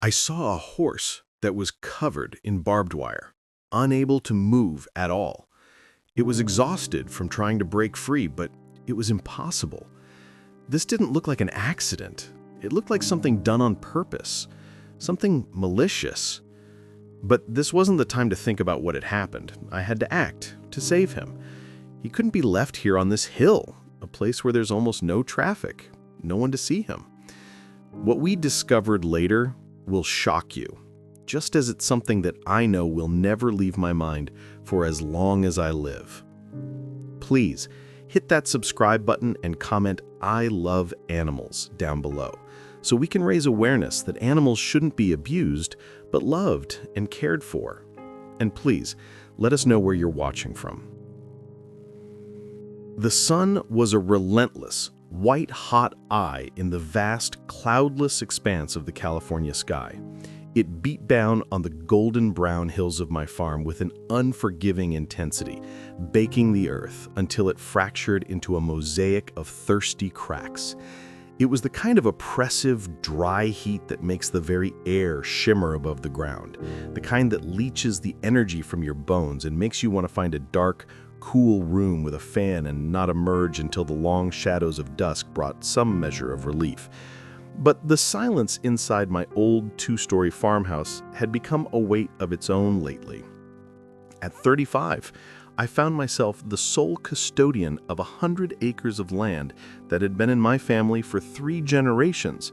I saw a horse that was covered in barbed wire, unable to move at all. It was exhausted from trying to break free, but it was impossible. This didn't look like an accident. It looked like something done on purpose, something malicious. But this wasn't the time to think about what had happened. I had to act, to save him. He couldn't be left here on this hill, a place where there's almost no traffic, no one to see him. What we discovered later will shock you, just as it's something that I know will never leave my mind for as long as I live. Please hit that subscribe button and comment "I love animals" down below, so we can raise awareness that animals shouldn't be abused, but loved and cared for. And please, let us know where you're watching from. The sun was a relentless, white-hot eye in the vast, cloudless expanse of the California sky. It beat down on the golden brown hills of my farm with an unforgiving intensity, baking the earth until it fractured into a mosaic of thirsty cracks. It was the kind of oppressive, dry heat that makes the very air shimmer above the ground, the kind that leaches the energy from your bones and makes you want to find a dark, cool room with a fan and not emerge until the long shadows of dusk brought some measure of relief. But the silence inside my old two-story farmhouse had become a weight of its own lately. At 35, I found myself the sole custodian of 100 acres of land that had been in my family for 3 generations.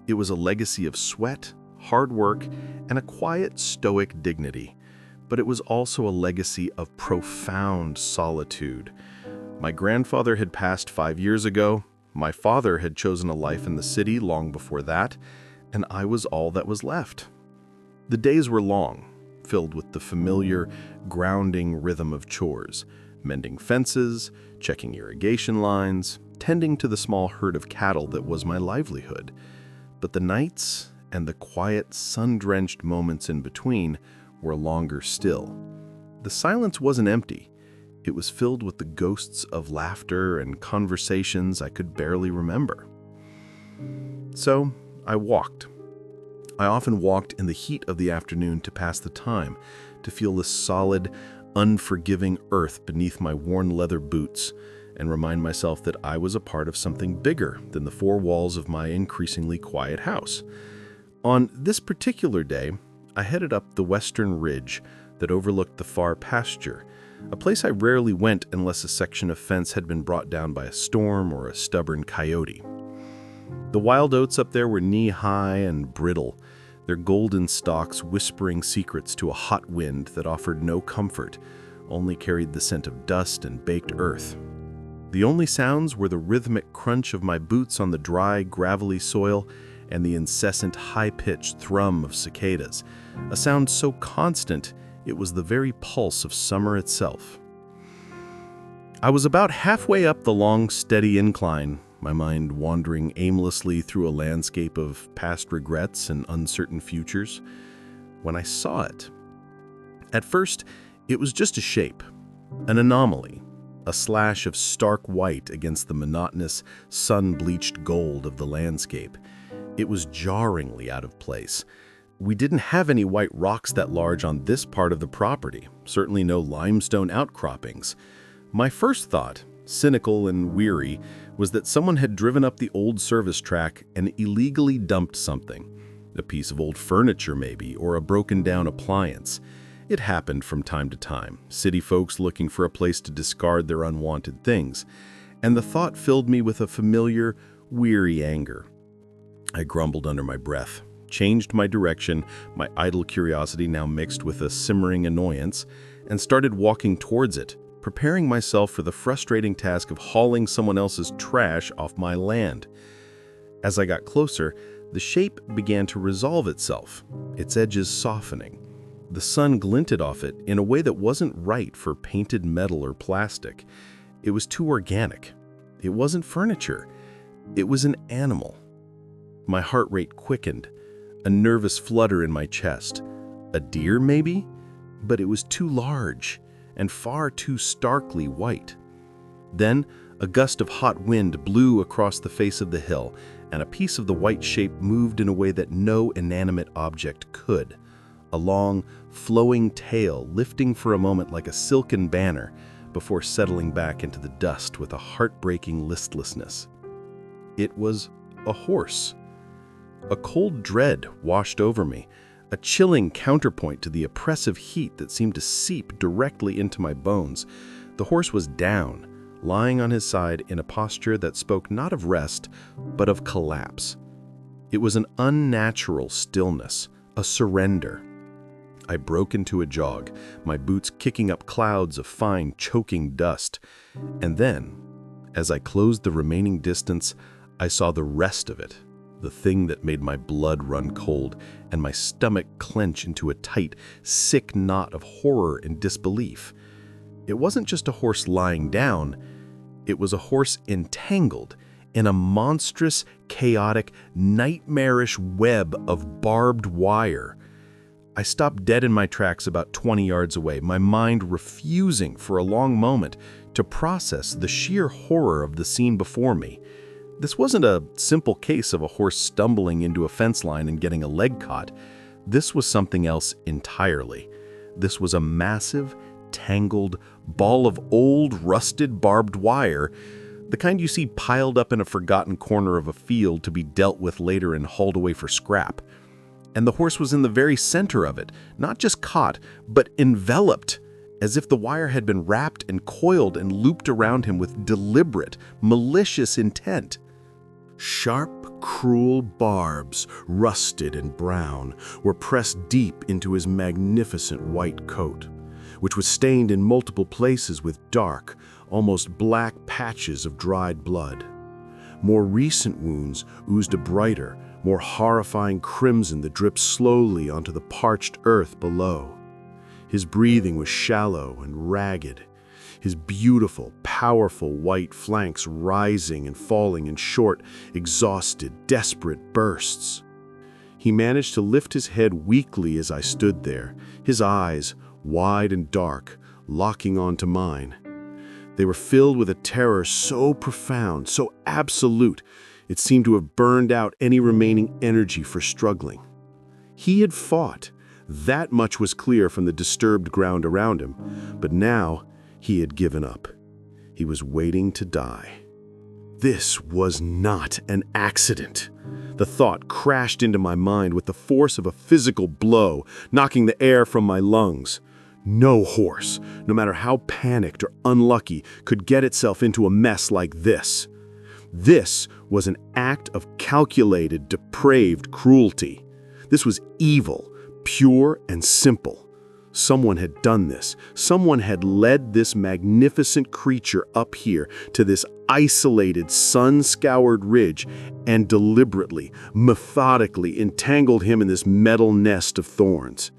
It was a legacy of sweat, hard work, and a quiet, stoic dignity. But it was also a legacy of profound solitude. My grandfather had passed 5 years ago, my father had chosen a life in the city long before that, and I was all that was left. The days were long, filled with the familiar, grounding rhythm of chores, mending fences, checking irrigation lines, tending to the small herd of cattle that was my livelihood. But the nights and the quiet, sun-drenched moments in between were longer still. The silence wasn't empty. It was filled with the ghosts of laughter and conversations I could barely remember. So I walked. I often walked in the heat of the afternoon to pass the time, to feel the solid, unforgiving earth beneath my worn leather boots, and remind myself that I was a part of something bigger than the 4 walls of my increasingly quiet house. On this particular day, I headed up the western ridge that overlooked the far pasture, a place I rarely went unless a section of fence had been brought down by a storm or a stubborn coyote. The wild oats up there were knee-high and brittle, their golden stalks whispering secrets to a hot wind that offered no comfort, only carried the scent of dust and baked earth. The only sounds were the rhythmic crunch of my boots on the dry, gravelly soil and the incessant high-pitched thrum of cicadas, a sound so constant it was the very pulse of summer itself. I was about halfway up the long, steady incline, my mind wandering aimlessly through a landscape of past regrets and uncertain futures, when I saw it. At first, it was just a shape, an anomaly, a slash of stark white against the monotonous, sun-bleached gold of the landscape. It was jarringly out of place. We didn't have any white rocks that large on this part of the property, certainly no limestone outcroppings. My first thought, cynical and weary, was that someone had driven up the old service track and illegally dumped something. A piece of old furniture maybe, or a broken-down appliance. It happened from time to time, city folks looking for a place to discard their unwanted things, and the thought filled me with a familiar, weary anger. I grumbled under my breath, changed my direction, my idle curiosity now mixed with a simmering annoyance, and started walking towards it, preparing myself for the frustrating task of hauling someone else's trash off my land. As I got closer, the shape began to resolve itself, its edges softening. The sun glinted off it in a way that wasn't right for painted metal or plastic. It was too organic. It wasn't furniture. It was an animal. My heart rate quickened, a nervous flutter in my chest. A deer, maybe? But it was too large and far too starkly white. Then A gust of hot wind blew across the face of the hill, and a piece of the white shape moved in a way that no inanimate object could. A long, flowing tail lifting for a moment like a silken banner before settling back into the dust with a heartbreaking listlessness. It was a horse. A cold dread washed over me, a chilling counterpoint to the oppressive heat that seemed to seep directly into my bones. The horse was down, lying on his side in a posture that spoke not of rest, but of collapse. It was an unnatural stillness, a surrender. I broke into a jog, my boots kicking up clouds of fine, choking dust. And then, as I closed the remaining distance, I saw the rest of it, the thing that made my blood run cold and my stomach clench into a tight, sick knot of horror and disbelief. It wasn't just a horse lying down, it was a horse entangled in a monstrous, chaotic, nightmarish web of barbed wire. I stopped dead in my tracks about 20 yards away, my mind refusing for a long moment to process the sheer horror of the scene before me. This wasn't a simple case of a horse stumbling into a fence line and getting a leg caught. This was something else entirely. This was a massive, tangled ball of old, rusted barbed wire, the kind you see piled up in a forgotten corner of a field to be dealt with later and hauled away for scrap. And the horse was in the very center of it, not just caught, but enveloped, as if the wire had been wrapped and coiled and looped around him with deliberate, malicious intent. Sharp, cruel barbs, rusted and brown, were pressed deep into his magnificent white coat, which was stained in multiple places with dark, almost black patches of dried blood. More recent wounds oozed a brighter, more horrifying crimson that dripped slowly onto the parched earth below. His breathing was shallow and ragged, his beautiful, powerful white flanks rising and falling in short, exhausted, desperate bursts. He managed to lift his head weakly as I stood there, his eyes, wide and dark, locking onto mine. They were filled with a terror so profound, so absolute, it seemed to have burned out any remaining energy for struggling. He had fought. That much was clear from the disturbed ground around him, but now he had given up. He was waiting to die. This was not an accident. The thought crashed into my mind with the force of a physical blow, knocking the air from my lungs. No horse, no matter how panicked or unlucky, could get itself into a mess like this. This was an act of calculated, depraved cruelty. This was evil, pure and simple. Someone had done this. Someone had led this magnificent creature up here to this isolated, sun-scoured ridge and deliberately, methodically entangled him in this metal nest of thorns.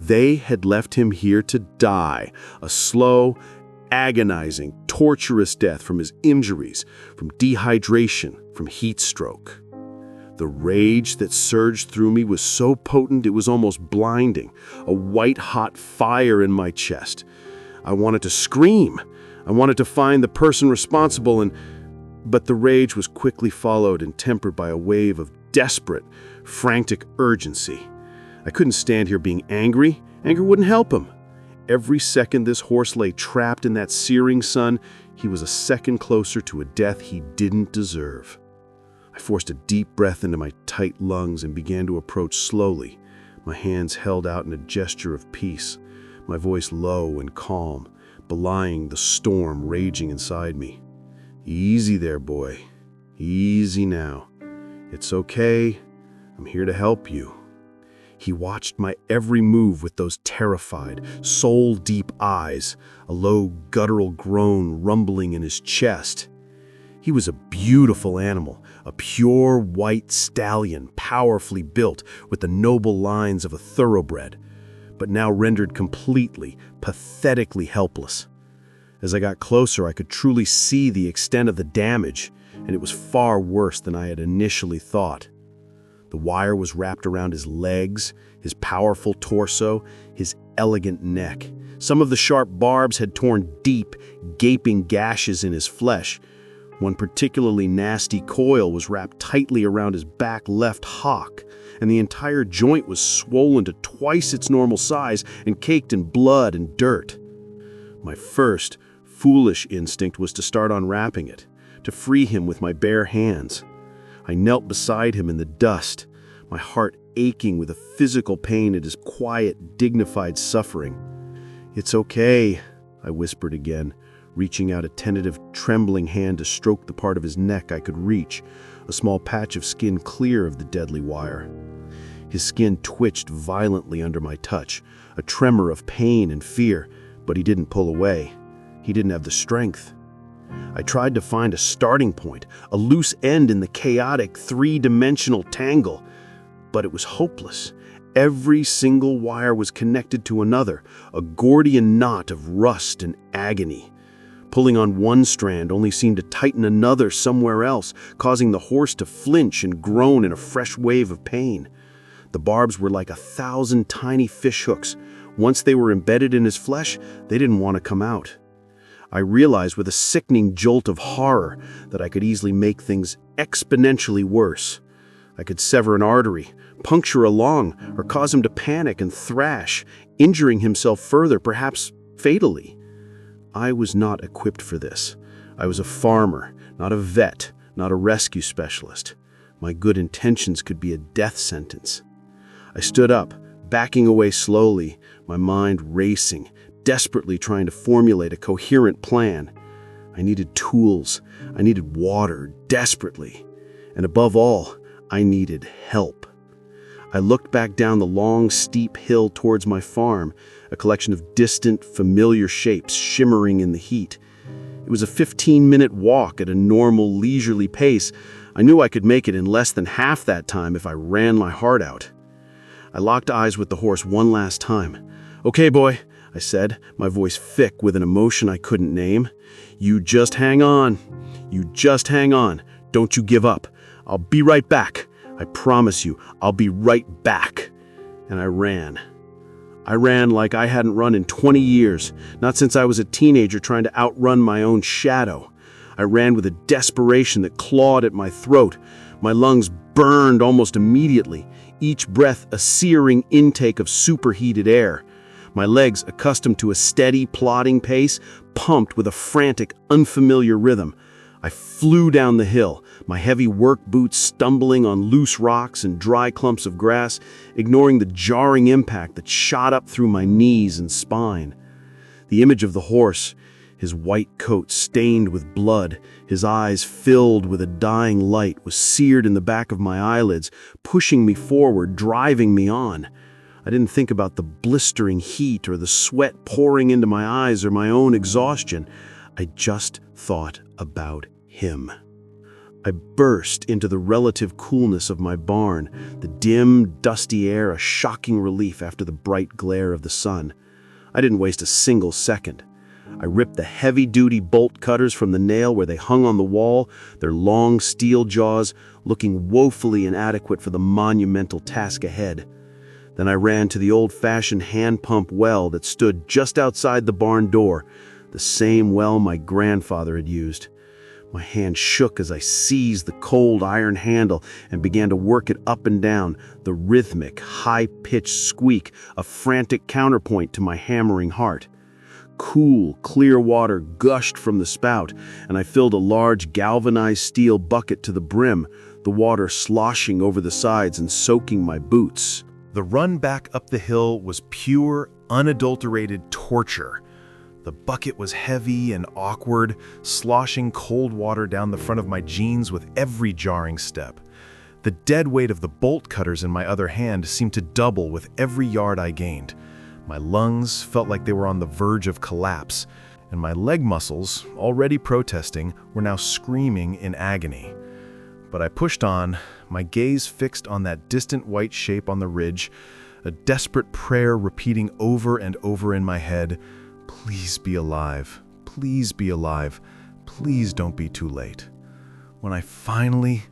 They had left him here to die, a slow, agonizing, torturous death from his injuries, from dehydration, from heat stroke. The rage that surged through me was so potent it was almost blinding, a white-hot fire in my chest. I wanted to scream. I wanted to find the person responsible, but the rage was quickly followed and tempered by a wave of desperate, frantic urgency. I couldn't stand here being angry. Anger wouldn't help him. Every second this horse lay trapped in that searing sun, he was a second closer to a death he didn't deserve. I forced a deep breath into my tight lungs and began to approach slowly, my hands held out in a gesture of peace, my voice low and calm, belying the storm raging inside me. Easy there, boy. Easy now. It's okay. I'm here to help you. He watched my every move with those terrified, soul-deep eyes, a low guttural groan rumbling in his chest. He was a beautiful animal, a pure white stallion, powerfully built with the noble lines of a thoroughbred, but now rendered completely, pathetically helpless. As I got closer, I could truly see the extent of the damage, and it was far worse than I had initially thought. The wire was wrapped around his legs, his powerful torso, his elegant neck. Some of the sharp barbs had torn deep, gaping gashes in his flesh, One particularly nasty coil was wrapped tightly around his back left hock, and the entire joint was swollen to twice its normal size and caked in blood and dirt. My first, foolish instinct was to start unwrapping it, to free him with my bare hands. I knelt beside him in the dust, my heart aching with a physical pain at his quiet, dignified suffering. "It's okay," I whispered again, reaching out a tentative, trembling hand to stroke the part of his neck I could reach, a small patch of skin clear of the deadly wire. His skin twitched violently under my touch, a tremor of pain and fear, but he didn't pull away. He didn't have the strength. I tried to find a starting point, a loose end in the chaotic, three-dimensional tangle, but it was hopeless. Every single wire was connected to another, a Gordian knot of rust and agony. Pulling on one strand only seemed to tighten another somewhere else, causing the horse to flinch and groan in a fresh wave of pain. The barbs were like 1,000 tiny fish hooks. Once they were embedded in his flesh, they didn't want to come out. I realized with a sickening jolt of horror that I could easily make things exponentially worse. I could sever an artery, puncture a lung, or cause him to panic and thrash, injuring himself further, perhaps fatally. I was not equipped for this. I was a farmer, not a vet, not a rescue specialist. My good intentions could be a death sentence. I stood up, backing away slowly, my mind racing, desperately trying to formulate a coherent plan. I needed tools. I needed water, desperately. And above all, I needed help. I looked back down the long, steep hill towards my farm, a collection of distant, familiar shapes shimmering in the heat. It was a 15-minute walk at a normal, leisurely pace. I knew I could make it in less than half that time if I ran my heart out. I locked eyes with the horse one last time. "Okay, boy," I said, my voice thick with an emotion I couldn't name. "You just hang on. You just hang on. Don't you give up. I'll be right back. I promise you, I'll be right back." And I ran. I ran like I hadn't run in 20 years, not since I was a teenager trying to outrun my own shadow. I ran with a desperation that clawed at my throat. My lungs burned almost immediately, each breath a searing intake of superheated air. My legs, accustomed to a steady, plodding pace, pumped with a frantic, unfamiliar rhythm. I flew down the hill, my heavy work boots stumbling on loose rocks and dry clumps of grass, ignoring the jarring impact that shot up through my knees and spine. The image of the horse, his white coat stained with blood, his eyes filled with a dying light, was seared in the back of my eyelids, pushing me forward, driving me on. I didn't think about the blistering heat or the sweat pouring into my eyes or my own exhaustion. I just thought about him. I burst into the relative coolness of my barn, the dim, dusty air a shocking relief after the bright glare of the sun. I didn't waste a single second. I ripped the heavy-duty bolt cutters from the nail where they hung on the wall, their long steel jaws looking woefully inadequate for the monumental task ahead. Then I ran to the old-fashioned hand pump well that stood just outside the barn door, the same well my grandfather had used. My hand shook as I seized the cold iron handle and began to work it up and down, the rhythmic, high-pitched squeak, a frantic counterpoint to my hammering heart. Cool, clear water gushed from the spout, and I filled a large galvanized steel bucket to the brim, the water sloshing over the sides and soaking my boots. The run back up the hill was pure, unadulterated torture. The bucket was heavy and awkward, sloshing cold water down the front of my jeans with every jarring step. The dead weight of the bolt cutters in my other hand seemed to double with every yard I gained. My lungs felt like they were on the verge of collapse, and my leg muscles, already protesting, were now screaming in agony. But I pushed on, my gaze fixed on that distant white shape on the ridge, a desperate prayer repeating over and over in my head, "Please be alive. Please be alive. Please don't be too late." When I finally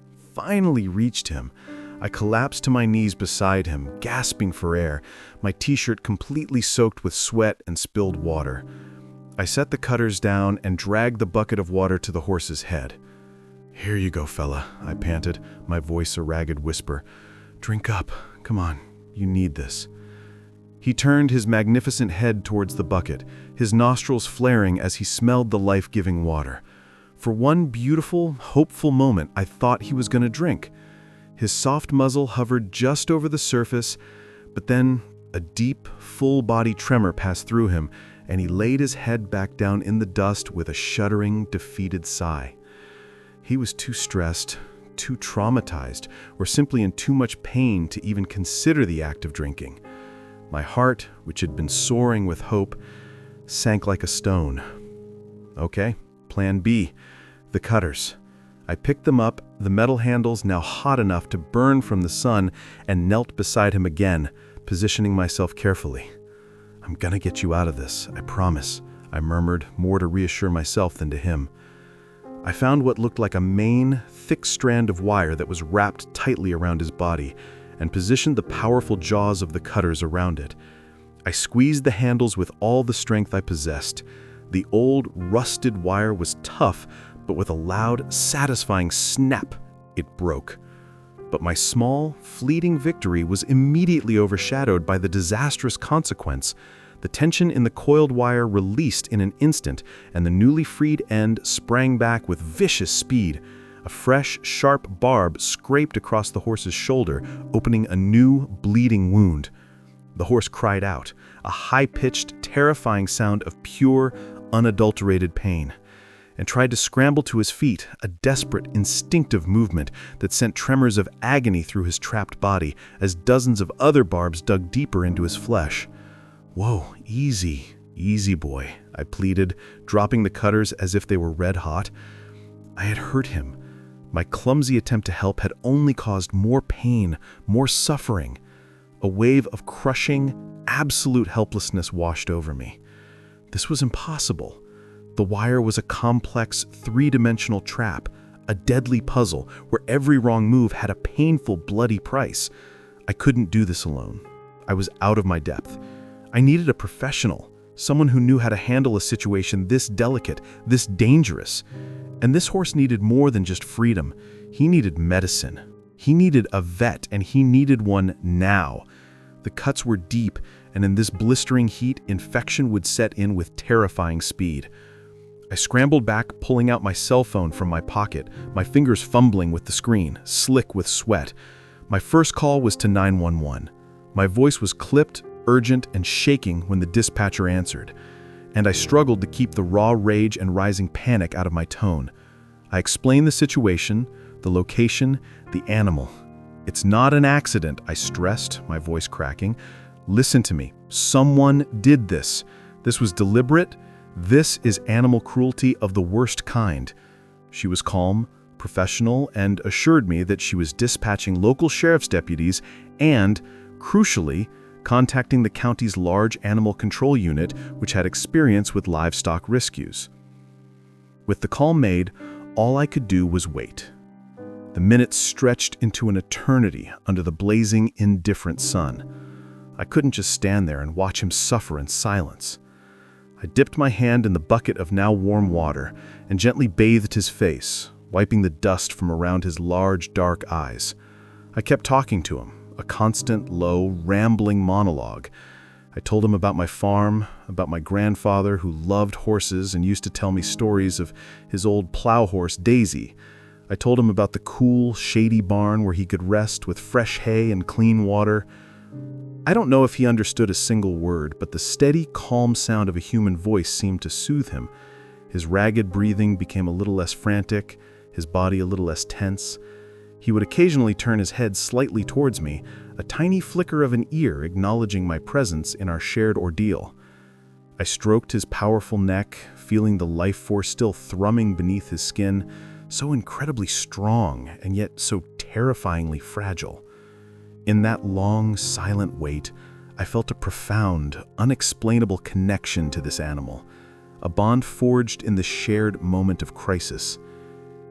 reached him, I collapsed to my knees beside him, gasping for air, my t-shirt completely soaked with sweat and spilled water. I set the cutters down and dragged the bucket of water to the horse's head. "Here you go, fella," I panted, my voice a ragged whisper. "Drink up. Come on, you need this." He turned his magnificent head towards the bucket, his nostrils flaring as he smelled the life-giving water. For one beautiful, hopeful moment, I thought he was going to drink. His soft muzzle hovered just over the surface, but then a deep, full-body tremor passed through him, and he laid his head back down in the dust with a shuddering, defeated sigh. He was too stressed, too traumatized, or simply in too much pain to even consider the act of drinking. My heart, which had been soaring with hope, sank like a stone. Okay, plan B, the cutters. I picked them up, the metal handles now hot enough to burn from the sun, and knelt beside him again, positioning myself carefully. "I'm gonna get you out of this, I promise," I murmured, more to reassure myself than to him. I found what looked like a main, thick strand of wire that was wrapped tightly around his body, and positioned the powerful jaws of the cutters around it. I squeezed the handles with all the strength I possessed. The old, rusted wire was tough, but with a loud, satisfying snap, it broke. But my small, fleeting victory was immediately overshadowed by the disastrous consequence. The tension in the coiled wire released in an instant, and the newly freed end sprang back with vicious speed. A fresh, sharp barb scraped across the horse's shoulder, opening a new, bleeding wound. The horse cried out, a high-pitched, terrifying sound of pure, unadulterated pain, and tried to scramble to his feet, a desperate, instinctive movement that sent tremors of agony through his trapped body as dozens of other barbs dug deeper into his flesh. "Whoa, easy, easy, boy," I pleaded, dropping the cutters as if they were red hot. I had hurt him. My clumsy attempt to help had only caused more pain, more suffering. A wave of crushing, absolute helplessness washed over me. This was impossible. The wire was a complex, three-dimensional trap, a deadly puzzle where every wrong move had a painful, bloody price. I couldn't do this alone. I was out of my depth. I needed a professional, someone who knew how to handle a situation this delicate, this dangerous. And this horse needed more than just freedom. He needed medicine. He needed a vet, and he needed one now. The cuts were deep, and in this blistering heat, infection would set in with terrifying speed. I scrambled back, pulling out my cell phone from my pocket, my fingers fumbling with the screen, slick with sweat. My first call was to 911. My voice was clipped, urgent, and shaking when the dispatcher answered, and I struggled to keep the raw rage and rising panic out of my tone. I explained the situation, the location, the animal. "It's not an accident," I stressed, my voice cracking. "Listen to me. Someone did this. This was deliberate. This is animal cruelty of the worst kind." She was calm, professional, and assured me that she was dispatching local sheriff's deputies and, crucially, contacting the county's large animal control unit, which had experience with livestock rescues. With the call made, all I could do was wait. The minutes stretched into an eternity under the blazing, indifferent sun. I couldn't just stand there and watch him suffer in silence. I dipped my hand in the bucket of now warm water and gently bathed his face, wiping the dust from around his large, dark eyes. I kept talking to him, a constant, low, rambling monologue. I told him about my farm, about my grandfather who loved horses and used to tell me stories of his old plow horse, Daisy. I told him about the cool, shady barn where he could rest with fresh hay and clean water. I don't know if he understood a single word, but the steady, calm sound of a human voice seemed to soothe him. His ragged breathing became a little less frantic, his body a little less tense. He would occasionally turn his head slightly towards me, a tiny flicker of an ear acknowledging my presence in our shared ordeal. I stroked his powerful neck, feeling the life force still thrumming beneath his skin, so incredibly strong and yet so terrifyingly fragile. In that long, silent wait, I felt a profound, unexplainable connection to this animal, a bond forged in the shared moment of crisis.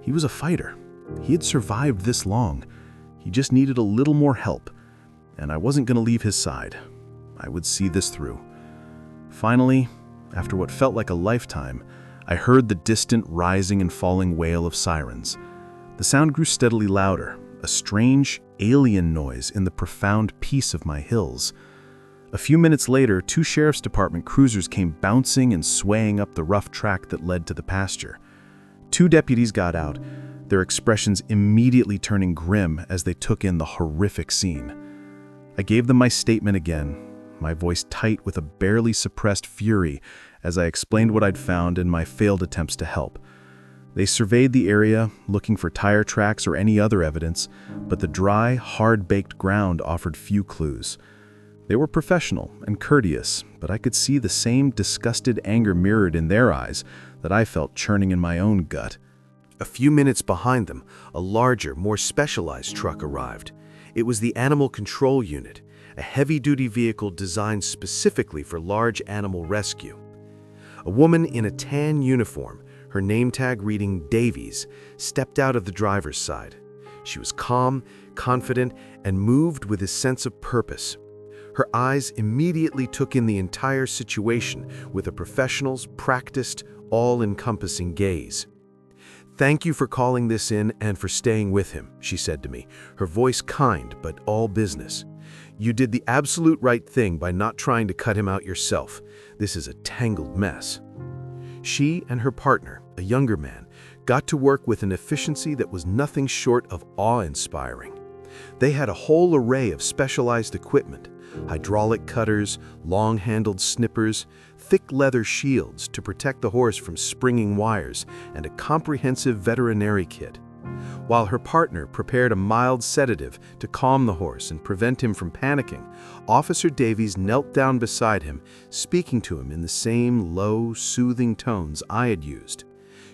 He was a fighter. He had survived this long. He just needed a little more help, and I wasn't going to leave his side. I would see this through. Finally, after what felt like a lifetime, I heard the distant rising and falling wail of sirens. The sound grew steadily louder, a strange, alien noise in the profound peace of my hills. A few minutes later, 2 sheriff's department cruisers came bouncing and swaying up the rough track that led to the pasture. 2 deputies got out, their expressions immediately turning grim as they took in the horrific scene. I gave them my statement again, my voice tight with a barely suppressed fury as I explained what I'd found and my failed attempts to help. They surveyed the area, looking for tire tracks or any other evidence, but the dry, hard-baked ground offered few clues. They were professional and courteous, but I could see the same disgusted anger mirrored in their eyes that I felt churning in my own gut. A few minutes behind them, a larger, more specialized truck arrived. It was the Animal Control Unit, a heavy-duty vehicle designed specifically for large animal rescue. A woman in a tan uniform, her name tag reading Davies, stepped out of the driver's side. She was calm, confident, and moved with a sense of purpose. Her eyes immediately took in the entire situation with a professional's practiced, all-encompassing gaze. "Thank you for calling this in and for staying with him," she said to me, her voice kind but all business. "You did the absolute right thing by not trying to cut him out yourself. This is a tangled mess." She and her partner, a younger man, got to work with an efficiency that was nothing short of awe-inspiring. They had a whole array of specialized equipment: hydraulic cutters, long-handled snippers, thick leather shields to protect the horse from springing wires, and a comprehensive veterinary kit. While her partner prepared a mild sedative to calm the horse and prevent him from panicking, Officer Davies knelt down beside him, speaking to him in the same low, soothing tones I had used.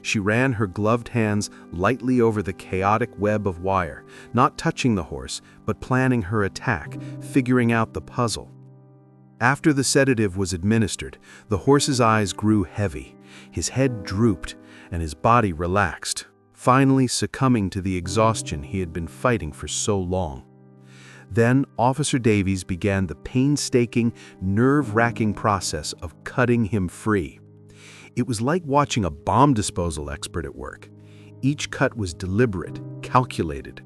She ran her gloved hands lightly over the chaotic web of wire, not touching the horse, but planning her attack, figuring out the puzzle. After the sedative was administered, the horse's eyes grew heavy, his head drooped, and his body relaxed, finally succumbing to the exhaustion he had been fighting for so long. Then Officer Davies began the painstaking, nerve-wracking process of cutting him free. It was like watching a bomb disposal expert at work. Each cut was deliberate, calculated.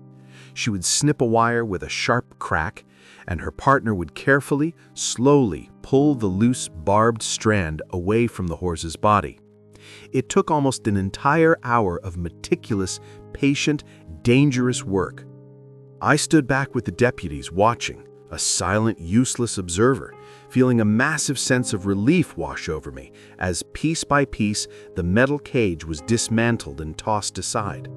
She would snip a wire with a sharp crack, and her partner would carefully, slowly pull the loose, barbed strand away from the horse's body. It took almost an entire hour of meticulous, patient, dangerous work. I stood back with the deputies watching, a silent, useless observer, feeling a massive sense of relief wash over me as, piece by piece, the metal cage was dismantled and tossed aside.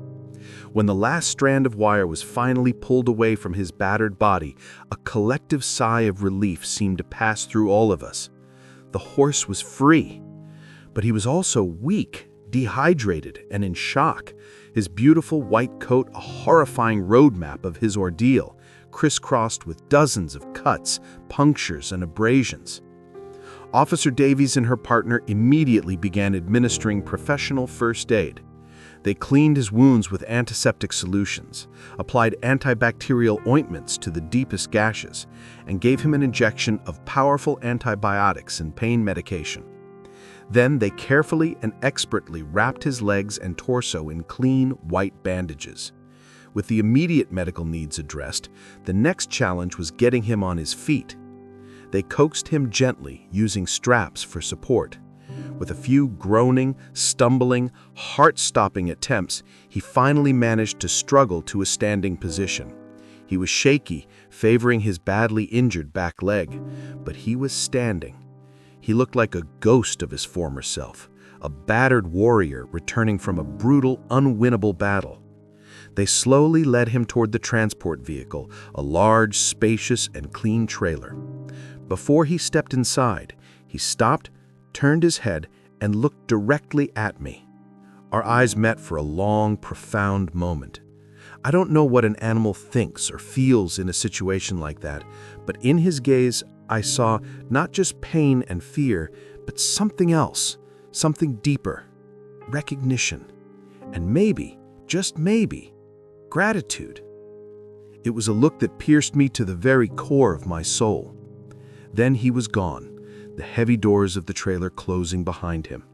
When the last strand of wire was finally pulled away from his battered body, a collective sigh of relief seemed to pass through all of us. The horse was free. But he was also weak, dehydrated, and in shock, his beautiful white coat a horrifying roadmap of his ordeal, crisscrossed with dozens of cuts, punctures, and abrasions. Officer Davies and her partner immediately began administering professional first aid. They cleaned his wounds with antiseptic solutions, applied antibacterial ointments to the deepest gashes, and gave him an injection of powerful antibiotics and pain medication. Then they carefully and expertly wrapped his legs and torso in clean, white bandages. With the immediate medical needs addressed, the next challenge was getting him on his feet. They coaxed him gently, using straps for support. With a few groaning, stumbling, heart-stopping attempts, he finally managed to struggle to a standing position. He was shaky, favoring his badly injured back leg, but he was standing. He looked like a ghost of his former self, a battered warrior returning from a brutal, unwinnable battle. They slowly led him toward the transport vehicle, a large, spacious, and clean trailer. Before he stepped inside, he stopped, turned his head, and looked directly at me. Our eyes met for a long, profound moment. I don't know what an animal thinks or feels in a situation like that, but in his gaze, I saw not just pain and fear, but something else, something deeper, recognition, and maybe, just maybe, gratitude. It was a look that pierced me to the very core of my soul. Then he was gone, the heavy doors of the trailer closing behind him.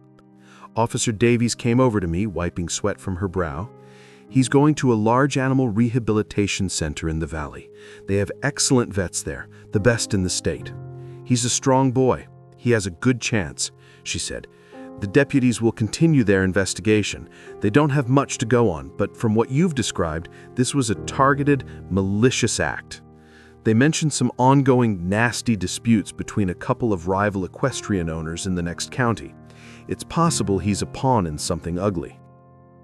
Officer Davies came over to me, wiping sweat from her brow. He's going to a large animal rehabilitation center in the valley. They have excellent vets there, the best in the state. He's a strong boy. He has a good chance, she said. The deputies will continue their investigation. They don't have much to go on, but from what you've described, this was a targeted, malicious act. They mentioned some ongoing nasty disputes between a couple of rival equestrian owners in the next county. It's possible he's a pawn in something ugly.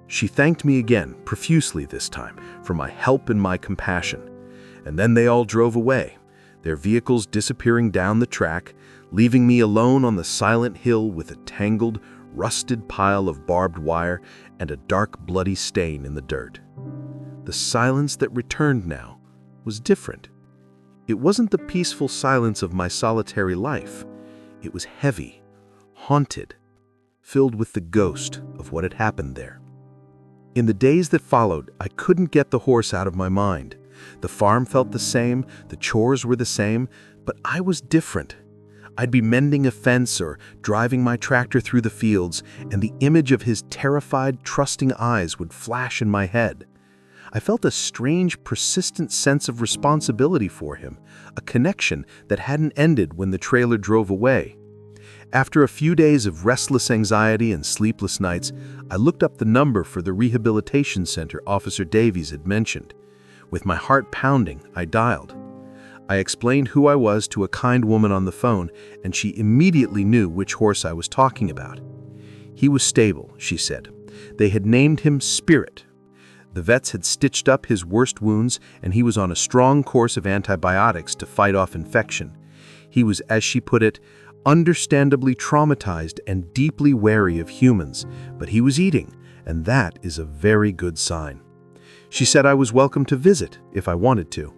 She thanked me again, profusely this time, for my help and my compassion. And then they all drove away, their vehicles disappearing down the track, leaving me alone on the silent hill with a tangled, rusted pile of barbed wire and a dark, bloody stain in the dirt. The silence that returned now was different. It wasn't the peaceful silence of my solitary life. It was heavy, haunted, filled with the ghost of what had happened there. In the days that followed, I couldn't get the horse out of my mind. The farm felt the same, the chores were the same, but I was different. I'd be mending a fence or driving my tractor through the fields, and the image of his terrified, trusting eyes would flash in my head. I felt a strange, persistent sense of responsibility for him, a connection that hadn't ended when the trailer drove away. After a few days of restless anxiety and sleepless nights, I looked up the number for the rehabilitation center Officer Davies had mentioned. With my heart pounding, I dialed. I explained who I was to a kind woman on the phone, and she immediately knew which horse I was talking about. He was stable, she said. They had named him Spirit. The vets had stitched up his worst wounds, and he was on a strong course of antibiotics to fight off infection. He was, as she put it, understandably traumatized and deeply wary of humans, but he was eating, and that is a very good sign. She said I was welcome to visit if I wanted to.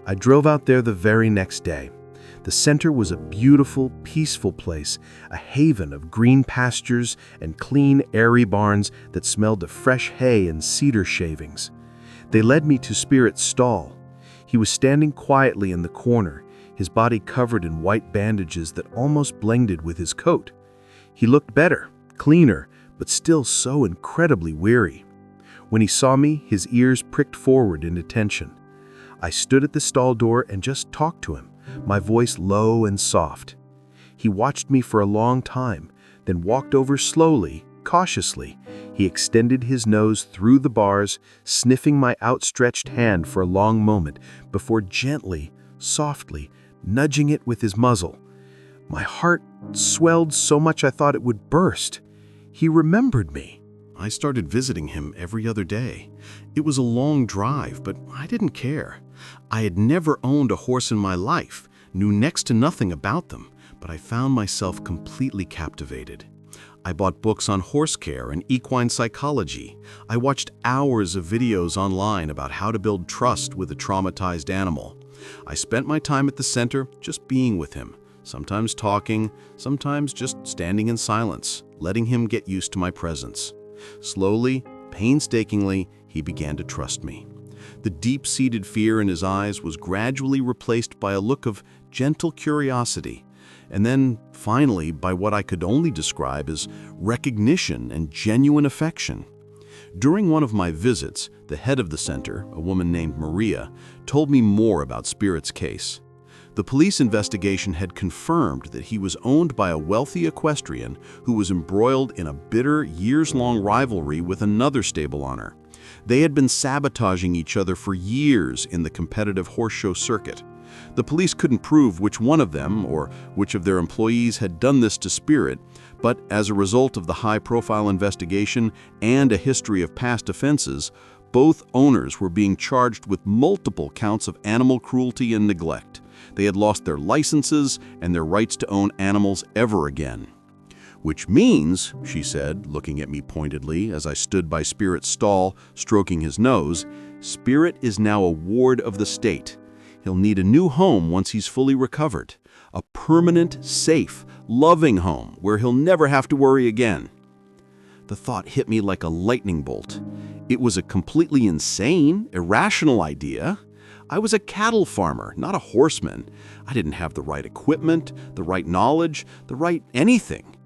I drove out there the very next day. The center was a beautiful, peaceful place, a haven of green pastures and clean, airy barns that smelled of fresh hay and cedar shavings. They led me to Spirit's stall. He was standing quietly in the corner, his body covered in white bandages that almost blended with his coat. He looked better, cleaner, but still so incredibly weary. When he saw me, his ears pricked forward in attention. I stood at the stall door and just talked to him, my voice low and soft. He watched me for a long time, then walked over slowly, cautiously. He extended his nose through the bars, sniffing my outstretched hand for a long moment before gently, softly, nudging it with his muzzle. My heart swelled so much I thought it would burst. He remembered me. I started visiting him every other day. It was a long drive, but I didn't care. I had never owned a horse in my life, knew next to nothing about them, but I found myself completely captivated. I bought books on horse care and equine psychology. I watched hours of videos online about how to build trust with a traumatized animal. I spent my time at the center just being with him, sometimes talking, sometimes just standing in silence, letting him get used to my presence. Slowly, painstakingly, he began to trust me. The deep-seated fear in his eyes was gradually replaced by a look of gentle curiosity, and then, finally, by what I could only describe as recognition and genuine affection. During one of my visits, the head of the center, a woman named Maria, told me more about Spirit's case. The police investigation had confirmed that he was owned by a wealthy equestrian who was embroiled in a bitter, years-long rivalry with another stable owner. They had been sabotaging each other for years in the competitive horse show circuit. The police couldn't prove which one of them or which of their employees had done this to Spirit, but as a result of the high-profile investigation and a history of past offenses, both owners were being charged with multiple counts of animal cruelty and neglect. They had lost their licenses and their rights to own animals ever again. Which means, she said, looking at me pointedly as I stood by Spirit's stall, stroking his nose, Spirit is now a ward of the state. He'll need a new home once he's fully recovered. A permanent, safe, loving home where he'll never have to worry again. The thought hit me like a lightning bolt. It was a completely insane, irrational idea. I was a cattle farmer, not a horseman. I didn't have the right equipment, the right knowledge, the right anything.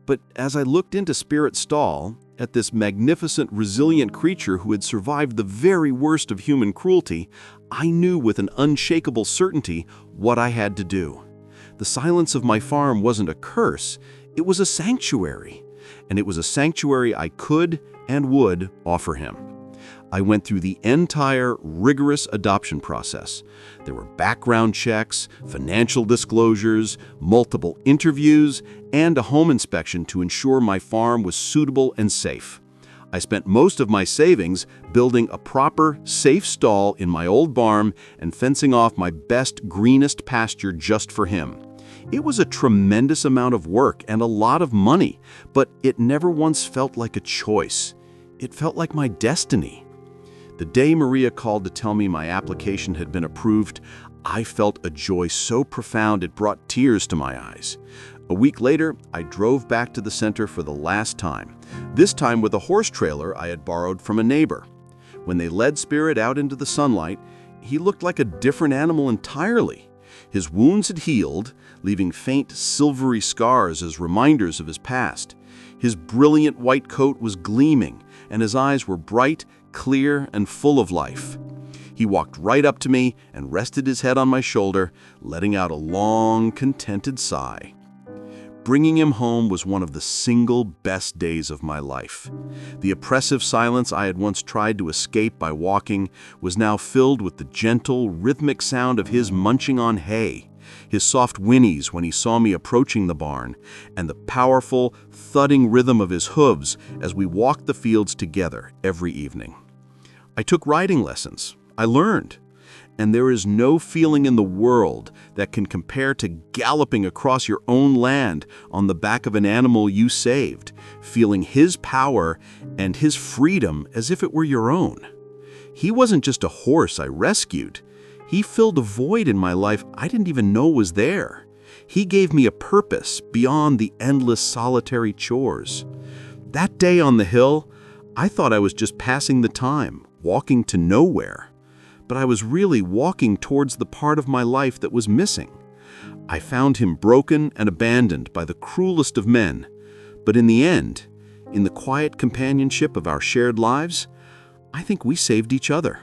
But as I looked into Spirit's stall, at this magnificent, resilient creature who had survived the very worst of human cruelty, I knew with an unshakable certainty what I had to do. The silence of my farm wasn't a curse, it was a sanctuary. And it was a sanctuary I could and would offer him. I went through the entire rigorous adoption process. There were background checks, financial disclosures, multiple interviews, and a home inspection to ensure my farm was suitable and safe. I spent most of my savings building a proper, safe stall in my old barn and fencing off my best, greenest pasture just for him. It was a tremendous amount of work and a lot of money, but it never once felt like a choice. It felt like my destiny. The day Maria called to tell me my application had been approved, I felt a joy so profound it brought tears to my eyes. A week later, I drove back to the center for the last time, this time with a horse trailer I had borrowed from a neighbor. When they led Spirit out into the sunlight, he looked like a different animal entirely. His wounds had healed, leaving faint silvery scars as reminders of his past. His brilliant white coat was gleaming, and his eyes were bright, clear, and full of life. He walked right up to me and rested his head on my shoulder, letting out a long, contented sigh. Bringing him home was one of the single best days of my life. The oppressive silence I had once tried to escape by walking was now filled with the gentle, rhythmic sound of his munching on hay, his soft whinnies when he saw me approaching the barn, and the powerful, thudding rhythm of his hooves as we walked the fields together every evening. I took riding lessons. I learned. And there is no feeling in the world that can compare to galloping across your own land on the back of an animal you saved, feeling his power and his freedom as if it were your own. He wasn't just a horse I rescued. He filled a void in my life I didn't even know was there. He gave me a purpose beyond the endless solitary chores. That day on the hill, I thought I was just passing the time, walking to nowhere. But I was really walking towards the part of my life that was missing. I found him broken and abandoned by the cruelest of men. But in the end, in the quiet companionship of our shared lives, I think we saved each other.